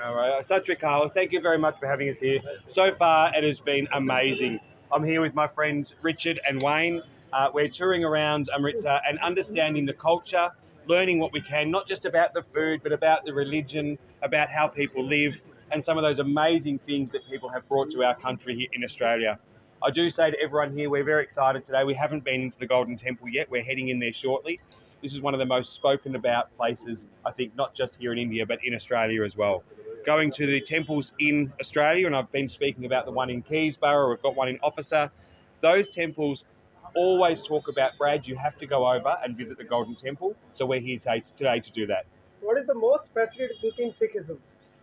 All right. Satri Carl, thank you very much for having us here. So far, it has been amazing. I'm here with my friends Richard and Wayne. We're touring around Amritsar and understanding the culture, learning what we can, not just about the food, but about the religion, about how people live, and some of those amazing things that people have brought to our country here in Australia. I do say to everyone here, we're very excited today. We haven't been into the Golden Temple yet. We're heading in there shortly. This is one of the most spoken about places, I think, not just here in India, but in Australia as well. Going to the temples in Australia, and I've been speaking about the one in Keysborough, we've got one in Officer. Those temples always talk about, Brad, you have to go over and visit the Golden Temple. So we're here today to do that. What is the most fascinating thing in Sikhism?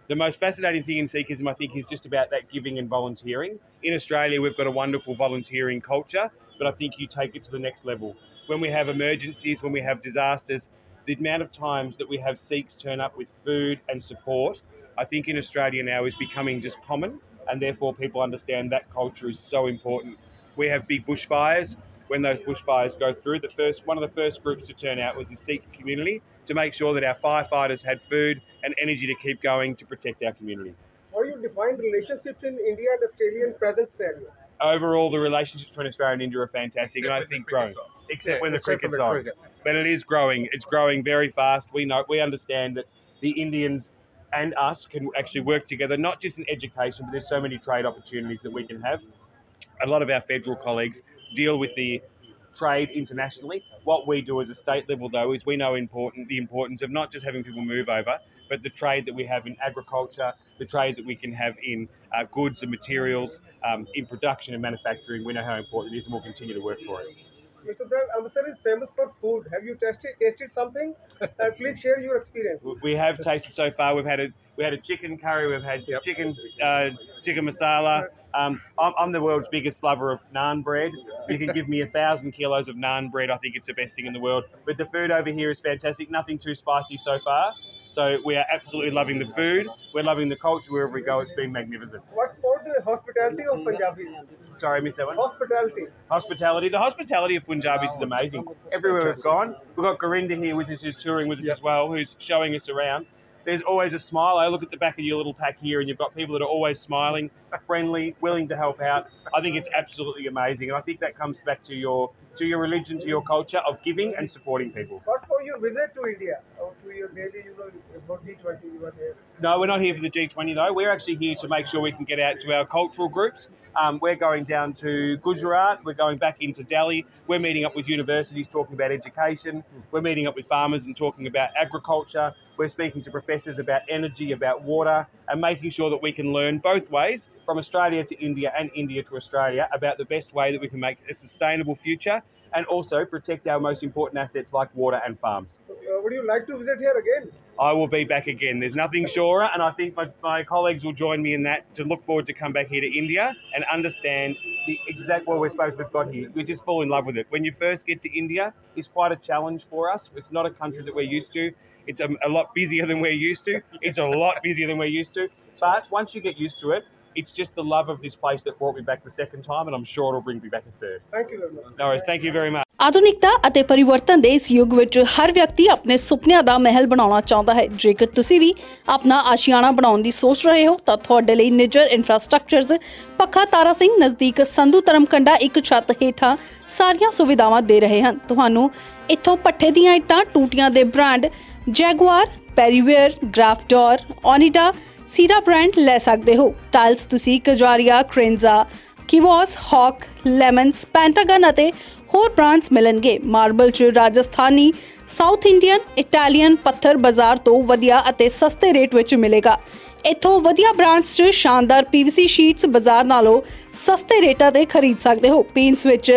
The most fascinating thing in Sikhism, I think, is just about that giving and volunteering. In Australia, we've got a wonderful volunteering culture, but I think you take it to the next level. When we have emergencies, when we have disasters, the amount of times that we have Sikhs turn up with food and support, I think in Australia now is becoming just common, and therefore people understand that culture is so important. We have big bushfires. When those bushfires go through, one of the first groups to turn out was the Sikh community to make sure that our firefighters had food and energy to keep going to protect our community. How do you define relationships in India and Australia in present scenario? Overall, the relationships between Australia and India are fantastic, and I think growing. Except when the cricket's on. But it is growing. It's growing very fast. We understand that the Indians and us can actually work together, not just in education, but there's so many trade opportunities that we can have. A lot of our federal colleagues deal with the trade internationally. What we do as a state level, though, is we know the importance of not just having people move over, but the trade that we have in agriculture, the trade that we can have in goods and materials, in production and manufacturing. We know how important it is, and we'll continue to work for it. Mr. Brad, Amritsar is famous for food. Have you tasted something? Please share your experience. We have tasted so far. We had a chicken curry. We've had chicken masala. I'm the world's biggest lover of naan bread. You can give me 1,000 kilos of naan bread. I think it's the best thing in the world. But the food over here is fantastic. Nothing too spicy so far. So we are absolutely loving the food. We're loving the culture wherever we go. It's been magnificent. What's about the hospitality of Punjabis? Sorry, I missed that one. Hospitality. The hospitality of Punjabis is amazing. Everywhere we've gone, we've got Garinda here with us, who's touring with us as well, who's showing us around. There's always a smile. I look at the back of your little pack here, and you've got people that are always smiling, friendly, willing to help out. I think it's absolutely amazing, and I think that comes back to your religion, to your culture of giving and supporting people. What for your visit to India or to your daily, about G20 you were there? No, we're not here for the G20 though. We're actually here to make sure we can get out to our cultural groups. We're going down to Gujarat. We're going back into Delhi. We're meeting up with universities talking about education. We're meeting up with farmers and talking about agriculture. We're speaking to professors about energy, about water, and making sure that we can learn both ways, from Australia to India and India to Australia, about the best way that we can make a sustainable future and also protect our most important assets like water and farms. Would you like to visit here again? I will be back again. There's nothing surer, and I think my colleagues will join me in that, to look forward to come back here to India and understand the exact what we're supposed to have got here. We just fall in love with it. When you first get to India, it's quite a challenge for us. It's not a country that we're used to. It's a lot busier than we're used to. But once you get used to it, it's just the love of this place that brought me back the second time, and I'm sure it'll bring me back a third. Thank you very much. No worries. Thank you very much. ਆਧੁਨਿਕਤਾ ਅਤੇ ਪਰਿਵਰਤਨ ਦੇ ਇਸ ਯੁੱਗ ਵਿੱਚ ਹਰ ਵਿਅਕਤੀ ਆਪਣੇ ਸੁਪਨਿਆਂ ਦਾ ਮਹਿਲ ਬਣਾਉਣਾ ਚਾਹੁੰਦਾ ਹੈ। ਜੇਕਰ ਤੁਸੀਂ ਵੀ ਆਪਣਾ ਆਸ਼ੀਆਣਾ ਬਣਾਉਣ ਦੀ ਸੋਚ ਰਹੇ ਹੋ ਤਾਂ ਤੁਹਾਡੇ ਲਈ ਨਿੱਜਰ ਇਨਫਰਾਸਟ੍ਰਕਚਰਜ਼ ਪੱਖਾ ਤਾਰਾ ਸਿੰਘ ਨਜ਼ਦੀਕ ਸੰਧੂ ਧਰਮਕੰਡਾ ਇੱਕ ਛੱਤ ਹੇਠਾਂ ਸਾਰੀਆਂ ਸੁਵਿਧਾਵਾਂ ਦੇ ਰਹੇ ਹਨ। ਤੁਹਾਨੂੰ ਇੱਥੋਂ ਪੱਠੇ ਦੀਆਂ ਇੱਟਾਂ, ਟੂਟੀਆਂ ਦੇ ਬ੍ਰਾਂਡ ਜੈਗੁਆਰ, ਪੈਰੀਵੇਅਰ, ਗ੍ਰਾਫਡੋਰ, ਓਨੀਡਾ, ਸੀਰਾ ਬ੍ਰਾਂਡ ਲੈ ਸਕਦੇ ਹੋ। ਟਾਇਲਸ ਤੁਸੀਂ ਕਜਾਰੀਆ, ਕ੍ਰੇਨਜ਼ਾ, ਕਿਵੋਸ, ਹੌਕ, ਲੈਮਨਸ, ਪੈਂਟਾਗਨ ਅਤੇ ਹੋਰ ਬ੍ਰਾਂਡਸ ਮਿਲਣਗੇ। ਮਾਰਬਲ 'ਚ ਰਾਜਸਥਾਨੀ, ਸਾਊਥ ਇੰਡੀਅਨ, ਇਟਾਲੀਅਨ ਪੱਥਰ ਬਾਜ਼ਾਰ ਤੋਂ ਵਧੀਆ ਅਤੇ ਸਸਤੇ ਰੇਟ ਵਿੱਚ ਮਿਲੇਗਾ। ਇੱਥੋਂ ਵਧੀਆ ਬ੍ਰਾਂਡਸ 'ਚ ਸ਼ਾਨਦਾਰ PVC ਸ਼ੀਟਸ ਬਾਜ਼ਾਰ ਨਾਲੋਂ ਸਸਤੇ ਰੇਟਾਂ 'ਤੇ ਖਰੀਦ ਸਕਦੇ ਹੋ। ਪੇਂਟਸ ਵਿੱਚ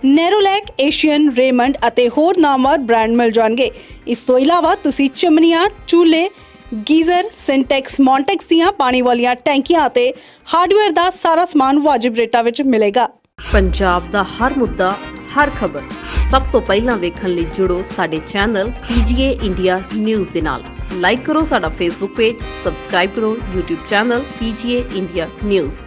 ਨੈਰੋਲੈਕ, ਏਸ਼ੀਅਨ, ਰੇਮੰਡ ਅਤੇ ਹੋਰ ਨਾਮਵਰ ਬ੍ਰਾਂਡ ਮਿਲ ਜਾਣਗੇ। ਇਸ ਤੋਂ ਇਲਾਵਾ ਤੁਸੀਂ ਚਿਮਨੀਆਂ, ਚੂਲੇ, ਗੀਜ਼ਰ, ਸਿੰਟੈਕਸ, ਮੌਂਟੈਕਸ ਦੀਆਂ ਪਾਣੀ ਵਾਲੀਆਂ ਟੈਂਕੀਆਂ ਅਤੇ ਹਾਰਡਵੇਅਰ ਦਾ ਸਾਰਾ ਸਮਾਨ ਵਾਜਿਬ ਰੇਟਾਂ ਵਿੱਚ ਮਿਲੇਗਾ। ਪੰਜਾਬ ਦਾ ਹਰ ਮੁੱਦਾ, ਹਰ ਖਬਰ ਸਭ ਤੋਂ ਪਹਿਲਾਂ ਵੇਖਣ ਲਈ ਜੁੜੋ ਸਾਡੇ ਚੈਨਲ PGA India ਨਿਊਜ਼ ਦੇ ਨਾਲ। ਲਾਈਕ ਕਰੋ ਸਾਡਾ Facebook ਪੇਜ, ਸਬਸਕ੍ਰਾਈਬ ਕਰੋ YouTube channel PGA India news.